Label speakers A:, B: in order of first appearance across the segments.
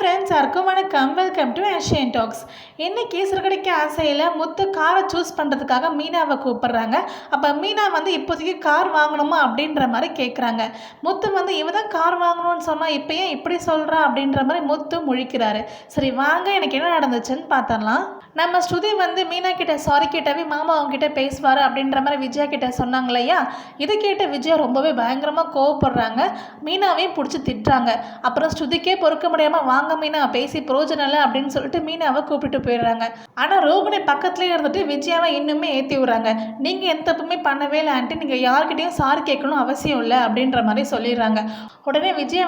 A: Friends யாருக்கும் வணக்கம். Welcome to Asian Talks. இன்னைக்கு சிறுகடைக்க ஆசையில் முத்து காரை சூஸ் பண்ணுறதுக்காக மீனாவை கூப்பிட்றாங்க. அப்போ மீனா இப்போதைக்கு கார் வாங்கணுமா அப்படின்ற மாதிரி கேட்குறாங்க. முத்து இவ தான் கார் வாங்கணும்னு சொன்னால் இப்போ ஏன் இப்படி சொல்கிறா அப்படின்ற மாதிரி முத்து முழிக்கிறாரு. சரி வாங்க, எனக்கு என்ன நடந்துச்சுன்னு பார்த்தரலாம். நம்ம ஸ்ருதி மீனா கிட்ட சாரி கேட்டாவே மாமா அவங்ககிட்ட பேசுவார் அப்படின்ற மாதிரி விஜயா கிட்ட சொன்னாங்க இல்லையா. இதை கேட்ட விஜயா ரொம்பவே பயங்கரமாக கோவப்படுறாங்க. மீனாவையும் பிடிச்சி திட்டுறாங்க. அப்புறம் ஸ்ருதிக்கே பொறுக்க முடியாமல் வாங்க மீனா பேசி பிரோஜனம் இல்லை அப்படின்னு சொல்லிட்டு மீனாவை கூப்பிட்டு போயிடுறாங்க. ஆனால் ரோகிணி பக்கத்துலேயே இருந்துட்டு விஜயாவை இன்னுமே ஏற்றி விடுறாங்க. நீங்கள் எந்த தப்புமே பண்ணவே இல்லை ஆண்டி, நீங்கள் யார்கிட்டையும் சாரி கேட்கணும் அவசியம் இல்லை அப்படின்ற மாதிரி சொல்லிடுறாங்க. உடனே விஜயா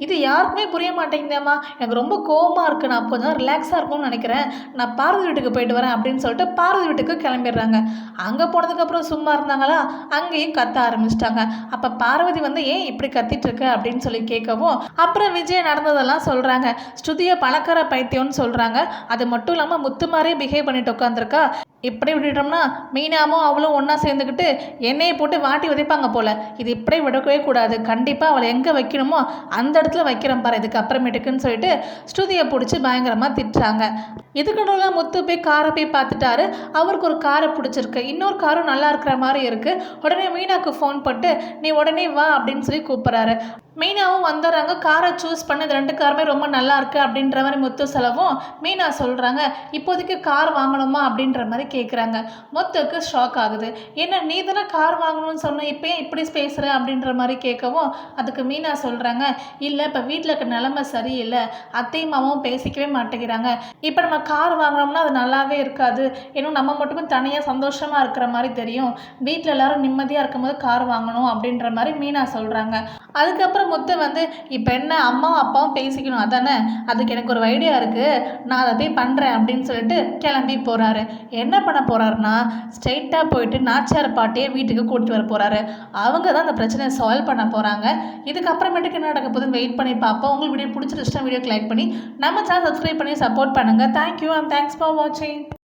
A: இது யாருக்குமே புரிய மாட்டேங்குதாம்மா, எனக்கு ரொம்ப கோவமாக இருக்குது, நான் கொஞ்சம் ரிலாக்ஸாக இருக்கும்னு நினைக்கிறேன், நான் பார்வதி வீட்டுக்கு போயிட்டு வரேன் அப்படின்னு சொல்லிட்டு பார்வதி வீட்டுக்கு கிளம்பிடுறாங்க. அங்கே போனதுக்கப்புறம் சும்மா இருந்தாங்களா, அங்கேயும் கத்த ஆரம்பிச்சிட்டாங்க. அப்போ பார்வதி ஏன் இப்படி கத்திட்டு இருக்க அப்படின்னு சொல்லி கேட்கவும் அப்புறம் விஜய் நடந்ததெல்லாம் சொல்கிறாங்க. ஸ்ருதியை பணக்கார பைத்தியம்னு சொல்கிறாங்க. அது மட்டும் இல்லாமல் முத்து மாதிரியே பிஹேவ் பண்ணிட்டு உட்காந்துருக்கா. இப்படி விட்டுட்டோம்னா மீனாவும் அவளும் ஒன்றா சேர்ந்துக்கிட்டு எண்ணெயை போட்டு வாட்டி உதைப்பாங்க போல். இது இப்படியே விடவே கூடாது, கண்டிப்பாக அவளை எங்கே வைக்கணுமோ அந்த இடத்துல வைக்கிறேன் பாரு இதுக்கு அப்புறமேட்டுக்குன்னு சொல்லிட்டு ஸ்ருதியை பிடிச்சி பயங்கரமாக திட்டுறாங்க. இதுக்கடவுலாம் முத்து போய் காரை போய் பார்த்துட்டாரு. அவருக்கு ஒரு காரை பிடிச்சிருக்கு, இன்னொரு காரும் நல்லா இருக்கிற மாதிரி இருக்குது. உடனே மீனாவுக்கு ஃபோன் போட்டு நீ உடனே வா அப்படின்னு சொல்லி கூப்பிட்றாரு. மீனாவும் வந்துடுறாங்க. காரை சூஸ் பண்ண இது 2 காருமே ரொம்ப நல்லா இருக்குது அப்படின்ற மாதிரி முத்து செலவும் மீனா சொல்கிறாங்க. இப்போதைக்கு கார் வாங்கணுமா அப்படின்ற மாதிரி கேட்குறாங்க. முத்துக்கு ஷாக் ஆகுது. என்ன நீ தானே கார் வாங்கணும்னு சொன்ன, இப்போ ஏன் இப்படி பேசுகிற அப்படின்ற மாதிரி கேட்கவும் அதுக்கு மீனா சொல்கிறாங்க, இல்லை இப்போ வீட்டில் இருக்க நிலைமை சரியில்லை, அத்தையும் மாமாவும் பேசிக்கவே மாட்டேங்கிறாங்க, இப்போ நம்ம கார் வாங்கினோம்னா அது நல்லாவே இருக்காது, இன்னும் நம்ம மட்டுமே தனியாக சந்தோஷமாக இருக்கிற மாதிரி தெரியும், வீட்டில் எல்லாரும் நிம்மதியாக இருக்கும்போது கார் வாங்கணும் அப்படின்ற மாதிரி மீனா சொல்கிறாங்க. அதுக்கப்புறம் முத்து இப்போ என்ன அம்மாவும் அப்பாவும் பேசிக்கணும் அதானே, அதுக்கு எனக்கு ஒரு ஐடியா இருக்குது, நான் அதை போய் பண்ணுறேன் அப்படின்னு சொல்லிட்டு கிளம்பி போகிறாரு. என்ன பண்ண போகிறாருன்னா ஸ்ட்ரெயிட்டாக போயிட்டு நாச்சியார் பாட்டியை வீட்டுக்கு கூட்டிட்டு வர போகிறாரு. அவங்க தான் அந்த பிரச்சனையை சால்வ் பண்ண போகிறாங்க. இதுக்கப்புறமேட்டுக்கு என்ன நடக்க போகுதுன்னு வெயிட் பண்ணி பார்ப்போம். உங்களுக்கு வீடியோ பிடிச்சிருச்சுன்னா வீடியோக்கு லைக் பண்ணி நம்ம சேனல் சப்ஸ்கிரைப் பண்ணி சப்போர்ட் பண்ணுங்கள். தேங்க்யூ அண்ட் தேங்க்ஸ் ஃபார் வாட்சிங்.